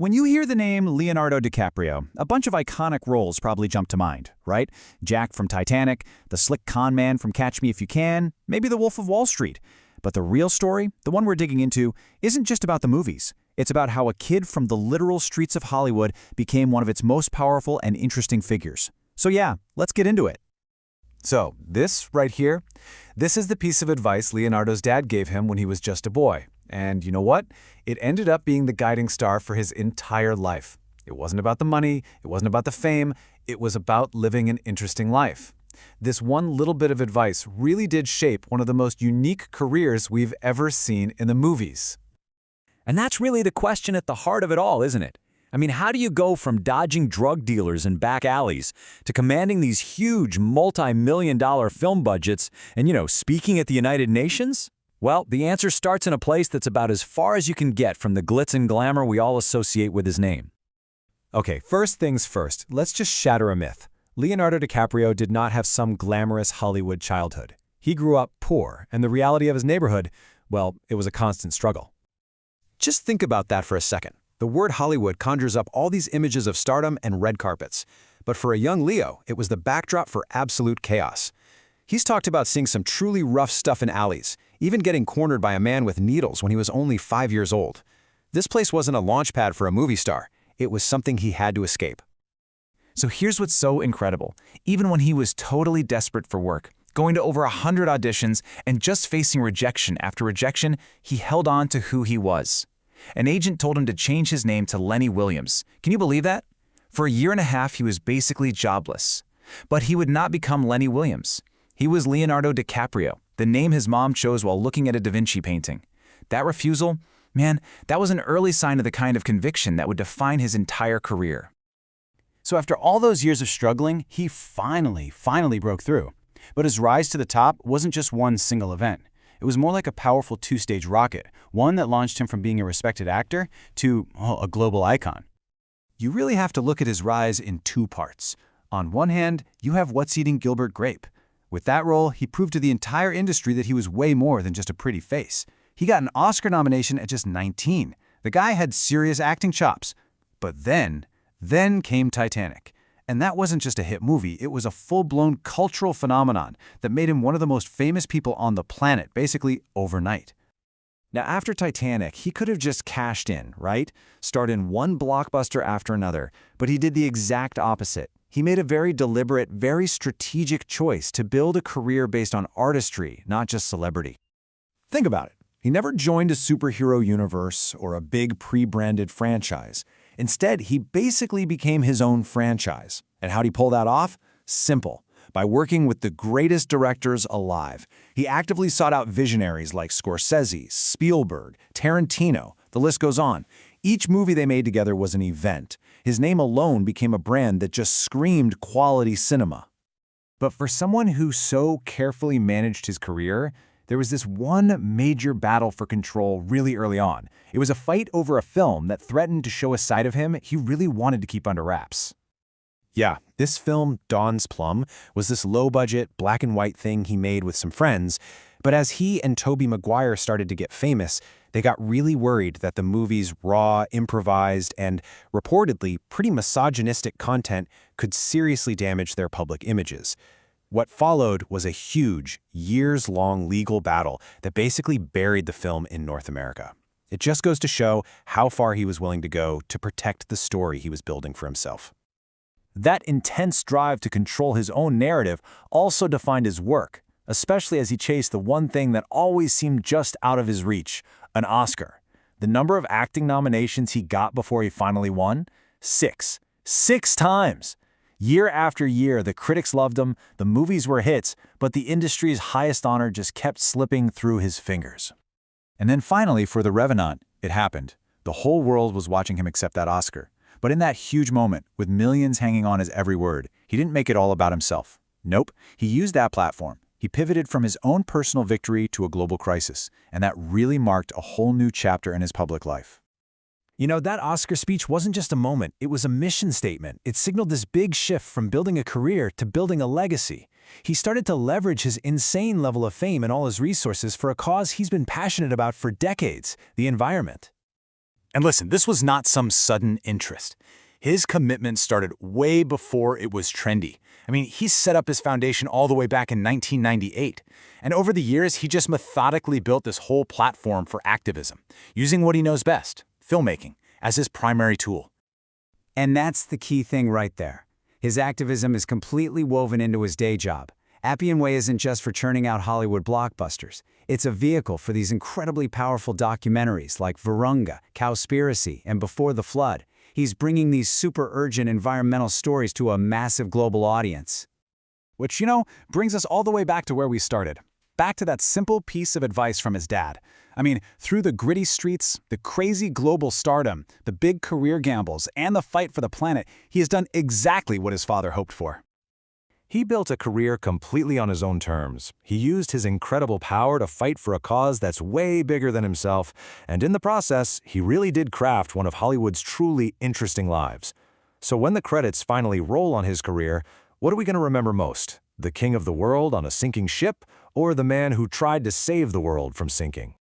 When you hear the name Leonardo DiCaprio, a bunch of iconic roles probably jump to mind, right? Jack from Titanic, the slick con man from Catch Me If You Can, maybe the Wolf of Wall Street. But the real story, the one we're digging into, isn't just about the movies. It's about how a kid from the literal streets of Hollywood became one of its most powerful and interesting figures. So yeah, let's get into it. So, this right here, this is the piece of advice Leonardo's dad gave him when he was just a boy. And you know what? It ended up being the guiding star for his entire life. It wasn't about the money, it wasn't about the fame, it was about living an interesting life. This one little bit of advice really did shape one of the most unique careers we've ever seen in the movies. And that's really the question at the heart of it all, isn't it? I mean, how do you go from dodging drug dealers in back alleys to commanding these huge multi-million-dollar film budgets and, speaking at the United Nations? Well, the answer starts in a place that's about as far as you can get from the glitz and glamour we all associate with his name. Okay, first things first, let's just shatter a myth. Leonardo DiCaprio did not have some glamorous Hollywood childhood. He grew up poor, and the reality of his neighborhood, well, it was a constant struggle. Just think about that for a second. The word Hollywood conjures up all these images of stardom and red carpets. But for a young Leo, it was the backdrop for absolute chaos. He's talked about seeing some truly rough stuff in alleys, even getting cornered by a man with needles when he was only 5 years old. This place wasn't a launch pad for a movie star. It was something he had to escape. So here's what's so incredible. Even when he was totally desperate for work, going to over 100 auditions and just facing rejection after rejection, he held on to who he was. An agent told him to change his name to Lenny Williams. Can you believe that? For a year and a half, he was basically jobless. But he would not become Lenny Williams. He was Leonardo DiCaprio, the name his mom chose while looking at a Da Vinci painting. That refusal, man, that was an early sign of the kind of conviction that would define his entire career. So after all those years of struggling, he finally broke through. But his rise to the top wasn't just one single event. It was more like a powerful two-stage rocket, one that launched him from being a respected actor to a global icon. You really have to look at his rise in two parts. On one hand, you have What's Eating Gilbert Grape. With that role, he proved to the entire industry that he was way more than just a pretty face. He got an Oscar nomination at just 19. The guy had serious acting chops. But then came Titanic. And that wasn't just a hit movie, it was a full-blown cultural phenomenon that made him one of the most famous people on the planet, basically overnight. Now, after Titanic, he could have just cashed in, right? Starred in one blockbuster after another, but he did the exact opposite. He made a very deliberate, very strategic choice to build a career based on artistry, not just celebrity. Think about it. He never joined a superhero universe or a big pre-branded franchise. Instead, he basically became his own franchise. And how'd he pull that off? Simple. By working with the greatest directors alive. He actively sought out visionaries like Scorsese, Spielberg, Tarantino. The list goes on. Each movie they made together was an event. His name alone became a brand that just screamed quality cinema. But for someone who so carefully managed his career, there was this one major battle for control really early on. It was a fight over a film that threatened to show a side of him he really wanted to keep under wraps. Yeah, this film, Dawn's Plum, was this low-budget, black-and-white thing he made with some friends, but as he and Tobey Maguire started to get famous, they got really worried that the movie's raw, improvised, and reportedly pretty misogynistic content could seriously damage their public images. What followed was a huge, years-long legal battle that basically buried the film in North America. It just goes to show how far he was willing to go to protect the story he was building for himself. That intense drive to control his own narrative also defined his work, especially as he chased the one thing that always seemed just out of his reach, an Oscar. The number of acting nominations he got before he finally won? 6. 6 times! Year after year, the critics loved him, the movies were hits, but the industry's highest honor just kept slipping through his fingers. And then finally, for The Revenant, it happened. The whole world was watching him accept that Oscar. But in that huge moment, with millions hanging on his every word, he didn't make it all about himself. Nope, he used that platform. He pivoted from his own personal victory to a global crisis, and that really marked a whole new chapter in his public life. That Oscar speech wasn't just a moment, it was a mission statement. It signaled this big shift from building a career to building a legacy. He started to leverage his insane level of fame and all his resources for a cause he's been passionate about for decades, the environment. And listen, this was not some sudden interest. His commitment started way before it was trendy. I mean, he set up his foundation all the way back in 1998. And over the years, he just methodically built this whole platform for activism, using what he knows best, filmmaking, as his primary tool. And that's the key thing right there. His activism is completely woven into his day job. Appian Way isn't just for churning out Hollywood blockbusters. It's a vehicle for these incredibly powerful documentaries like Virunga, Cowspiracy, and Before the Flood. He's bringing these super urgent environmental stories to a massive global audience. Which, brings us all the way back to where we started. Back to that simple piece of advice from his dad. I mean, through the gritty streets, the crazy global stardom, the big career gambles, and the fight for the planet, he has done exactly what his father hoped for. He built a career completely on his own terms. He used his incredible power to fight for a cause that's way bigger than himself, and in the process, he really did craft one of Hollywood's truly interesting lives. So when the credits finally roll on his career, what are we going to remember most? The king of the world on a sinking ship, or the man who tried to save the world from sinking?